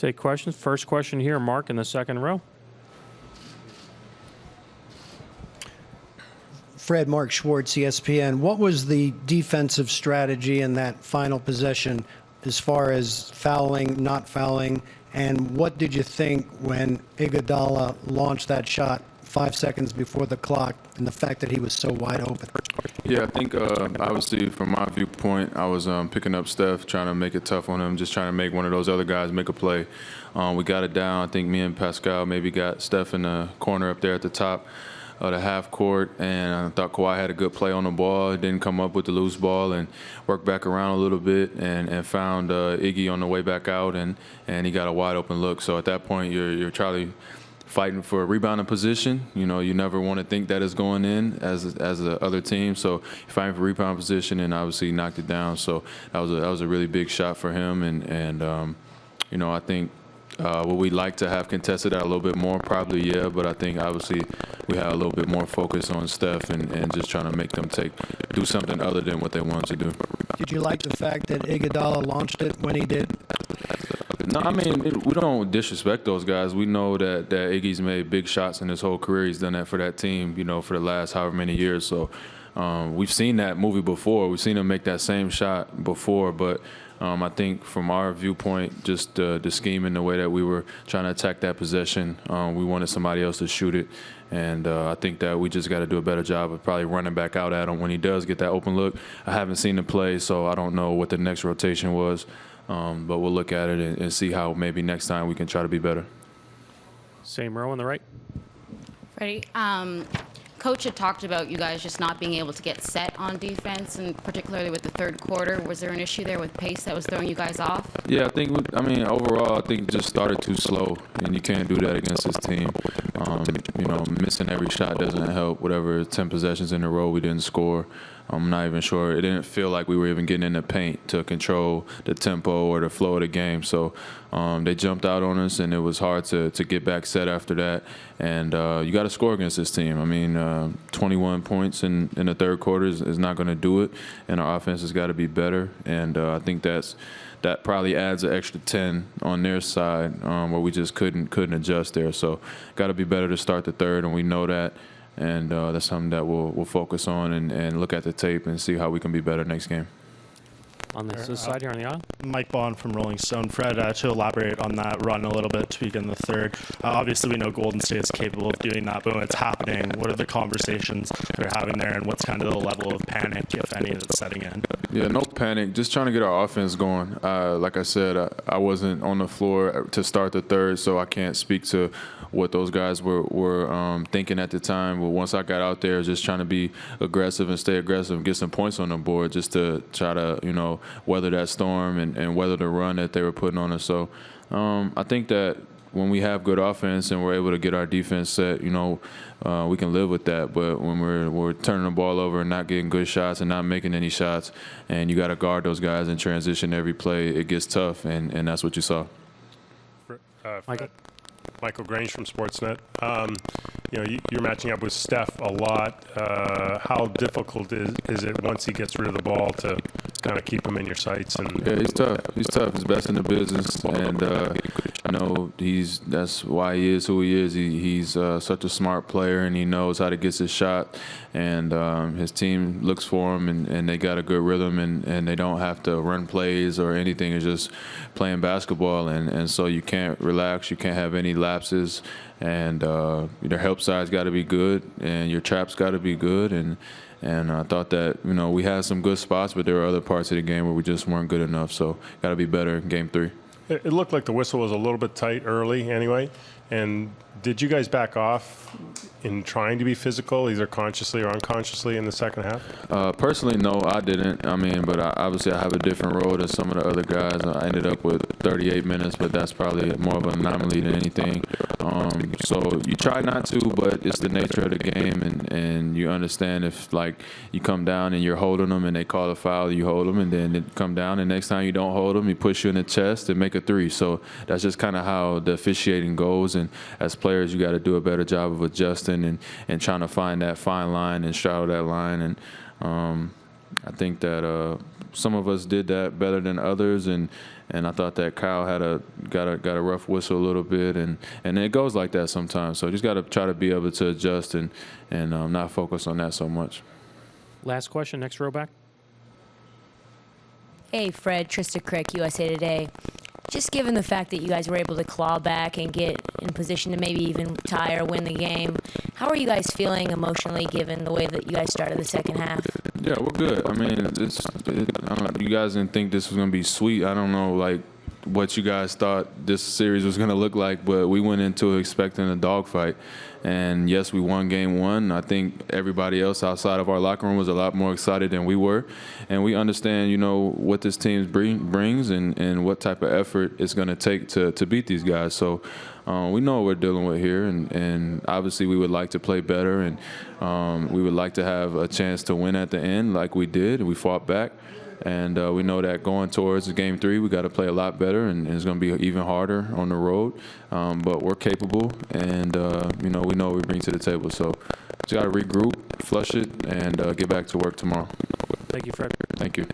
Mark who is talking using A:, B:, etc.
A: Take questions. First question here, Mark, in the second row.
B: Fred, Mark Schwartz, ESPN. What was the defensive strategy in that final possession as far as fouling, not fouling, and what did you think when Iguodala launched that shot 5 seconds before the clock and the fact that he was so wide open?
C: Yeah, I think obviously from my viewpoint, I was picking up Steph, trying to make it tough on him, just trying to make one of those other guys make a play. We got it down. I think me and Pascal maybe got Steph in the corner up there at the top of the half court, and I thought Kawhi had a good play on the ball. He didn't come up with the loose ball and worked back around a little bit and found Iggy on the way back out, and he got a wide open look. So at that point, you're trying fighting for a rebounding position. You know, you never want to think that it's going in as the other team. So you're fighting for rebound position, and obviously knocked it down. So that was a really big shot for him, and you know, I think. Would we like to have contested that a little bit more? Probably, yeah. But I think obviously we had a little bit more focus on Steph and just trying to make them do something other than what they wanted to do.
B: Did you like the fact that Iguodala launched it when he did?
C: No, I mean, we don't disrespect those guys. We know that Iggy's made big shots in his whole career. He's done that for that team, you know, for the last however many years. So we've seen that movie before. We've seen him make that same shot before, but I think from our viewpoint, just the scheme and the way that we were trying to attack that possession, we wanted somebody else to shoot it. And I think that we just got to do a better job of probably running back out at him when he does get that open look. I haven't seen the play, so I don't know what the next rotation was. But we'll look at it and see how maybe next time we can try to be better.
A: Same row on the right.
D: Freddie, Coach had talked about you guys just not being able to get set on defense, and particularly with the third quarter. Was there an issue there with pace that was throwing you guys off?
C: Yeah, overall, I think it just started too slow, and you can't do that against this team. You know, missing every shot doesn't help. Whatever, 10 possessions in a row, we didn't score. I'm not even sure. It didn't feel like we were even getting in the paint to control the tempo or the flow of the game. So they jumped out on us, and it was hard to get back set after that. And you got to score against this team. I mean, 21 points in the third quarter is not going to do it, and our offense has got to be better. And I think that probably adds an extra 10 on their side where we just couldn't adjust there. So got to be better to start the third, and we know that. And that's something that we'll focus on and look at the tape and see how we can be better next game.
A: On this side here on the aisle.
E: Mike Bond from Rolling Stone. Fred, to elaborate on that run a little bit to begin the third. Obviously, we know Golden State is capable of doing that, but when it's happening, what are the conversations they're having there, and what's kind of the level of panic, if any, that's setting in?
C: Yeah, no panic. Just trying to get our offense going. Like I said, I wasn't on the floor to start the third, so I can't speak to what those guys were thinking at the time. But once I got out there, just trying to be aggressive and stay aggressive and get some points on the board just to try to, you know, weather that storm and weather the run that they were putting on us. So I think that when we have good offense and we're able to get our defense set, you know, we can live with that. But when we're turning the ball over and not getting good shots and not making any shots, and you got to guard those guys in transition every play, it gets tough, and that's what you saw.
F: Michael Grange from Sportsnet. You know, you're matching up with Steph a lot. How difficult is it once he gets rid of the ball to kind of keep him in your sights?
C: Yeah, he's tough. He's tough. He's best in the business, and I know that's why he is who he is. He's such a smart player, and he knows how to get his shot. And his team looks for him, and they got a good rhythm, and they don't have to run plays or anything. It's just playing basketball, and so you can't relax. You can't have any lapses, and your help side's got to be good, and your trap's got to be good, and I thought that, you know, we had some good spots, but there were other parts of the game where we just weren't good enough. So got to be better in Game 3.
F: It looked like the whistle was a little bit tight early anyway. And did you guys back off in trying to be physical, either consciously or unconsciously, in the second half?
C: Personally, no, I didn't. I mean, but obviously I have a different role than some of the other guys. I ended up with 38 minutes, but that's probably more of an anomaly than anything. So you try not to, but it's the nature of the game, and you understand if, like, you come down and you're holding them and they call a foul, you hold them, and then it come down, and next time you don't hold them, he push you in the chest and make a three. So that's just kind of how the officiating goes, and as players, you got to do a better job of adjusting and trying to find that fine line and straddle that line. And I think that some of us did that better than others, and And I thought that Kyle got a rough whistle a little bit, and it goes like that sometimes. So just got to try to be able to adjust and not focus on that so much.
A: Last question, next row back.
G: Hey, Fred, Trista Crick, USA Today. Just given the fact that you guys were able to claw back and get in position to maybe even tie or win the game, how are you guys feeling emotionally given the way that you guys started the second half?
C: Yeah, we're good. I mean, you guys didn't think this was going to be sweet. I don't know, like, what you guys thought this series was going to look like, but we went into it expecting a dogfight. And, yes, we won game one. I think everybody else outside of our locker room was a lot more excited than we were. And we understand, you know, what this team brings and what type of effort it's going to take to beat these guys. So we know what we're dealing with here. And obviously we would like to play better. And we would like to have a chance to win at the end like we did. We fought back. And we know that going towards Game 3, we got to play a lot better, and it's going to be even harder on the road. But we're capable, and you know, we know what we bring to the table. So just got to regroup, flush it, and get back to work tomorrow.
A: Thank you, Fred.
C: Thank you.